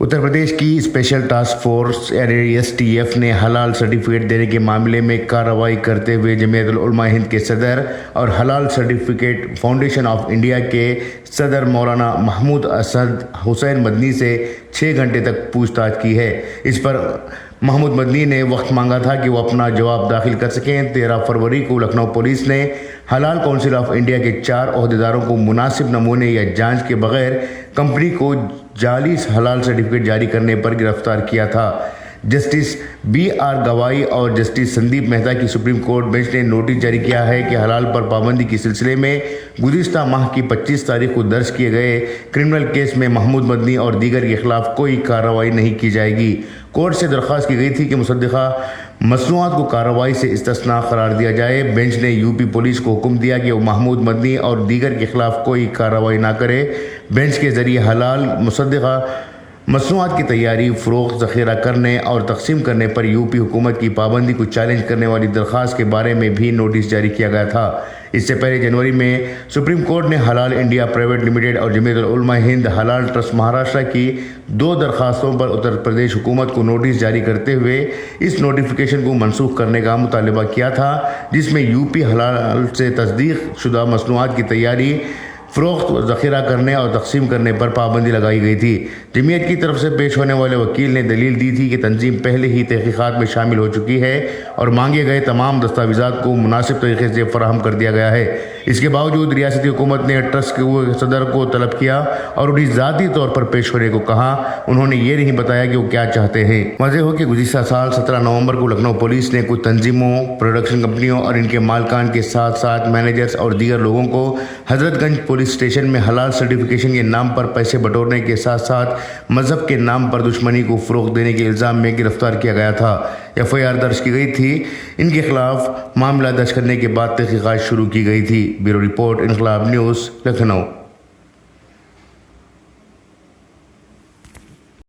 اتر پردیش کی special task force STF نے حلال سرٹیفکیٹ دینے کے معاملے میں کارروائی کرتے ہوئے جمعیت العلماء ہند کے صدر اور حلال سرٹیفکیٹ فاؤنڈیشن آف انڈیا کے صدر مولانا محمود اسد حسین مدنی سے 6 گھنٹے تک پوچھ تاچھ کی ہے۔ اس پر محمود مدنی نے وقت مانگا تھا کہ وہ اپنا جواب داخل کر سکیں۔ 13 فروری کو لکھنؤ پولیس نے حلال کونسل آف انڈیا کے 4 عہدیداروں کو مناسب نمونے یا جانچ کے بغیر کمپنی کو جعلی حلال سرٹیفکیٹ جاری کرنے پر گرفتار کیا تھا۔ جسٹس BR گوائی اور جسٹس سندیپ مہتا کی سپریم کورٹ بینچ نے نوٹس جاری کیا ہے کہ حلال پر پابندی کے سلسلے میں گزشتہ ماہ کی 25 تاریخ کو درج کیے گئے کرمنل کیس میں محمود مدنی اور دیگر کے خلاف کوئی کارروائی نہیں کی جائے گی۔ کورٹ سے درخواست کی گئی تھی کہ مصدقہ مصنوعات کو کارروائی سے استثناء قرار دیا جائے۔ بینچ نے UP پولیس کو حکم دیا کہ وہ محمود مدنی اور دیگر کے خلاف کوئی کارروائی نہ کرے۔ بینچ کے ذریعے حلال مصدقہ مصنوعات کی تیاری، فروخت، ذخیرہ کرنے اور تقسیم کرنے پر UP حکومت کی پابندی کو چیلنج کرنے والی درخواست کے بارے میں بھی نوٹس جاری کیا گیا تھا۔ اس سے پہلے جنوری میں سپریم کورٹ نے حلال انڈیا پرائیویٹ لمیٹڈ اور جمعیت العلماء ہند حلال ٹرسٹ مہاراشٹر کی 2 درخواستوں پر اتر پردیش حکومت کو نوٹس جاری کرتے ہوئے اس نوٹیفیکیشن کو منسوخ کرنے کا مطالبہ کیا تھا، جس میں UP حلال سے تصدیق شدہ مصنوعات کی تیاری، فروخت، ذخیرہ کرنے اور تقسیم کرنے پر پابندی لگائی گئی تھی۔ جمعیت کی طرف سے پیش ہونے والے وکیل نے دلیل دی تھی کہ تنظیم پہلے ہی تحقیقات میں شامل ہو چکی ہے اور مانگے گئے تمام دستاویزات کو مناسب طریقے سے فراہم کر دیا گیا ہے۔ اس کے باوجود ریاستی حکومت نے ٹرسٹ کے صدر کو طلب کیا اور انہیں ذاتی طور پر پیش ہونے کو کہا۔ انہوں نے یہ نہیں بتایا کہ وہ کیا چاہتے ہیں۔ واضح ہو کہ گزشتہ سال 17 نومبر کو لکھنؤ پولیس نے کچھ تنظیموں، پروڈکشن کمپنیوں اور ان کے مالکان کے ساتھ ساتھ مینیجرز اور دیگر لوگوں کو حضرت گنج پولیس اسٹیشن میں حلال سرٹیفکیشن کے نام پر پیسے بٹورنے کے ساتھ ساتھ مذہب کے نام پر دشمنی کو فروغ دینے کے الزام میں گرفتار کیا گیا تھا۔ FIR درج کی گئی تھی۔ ان کے خلاف معاملہ درج کرنے کے بعد تحقیقات شروع کی گئی تھی۔ بیورو رپورٹ، انقلاب نیوز، لکھنؤ۔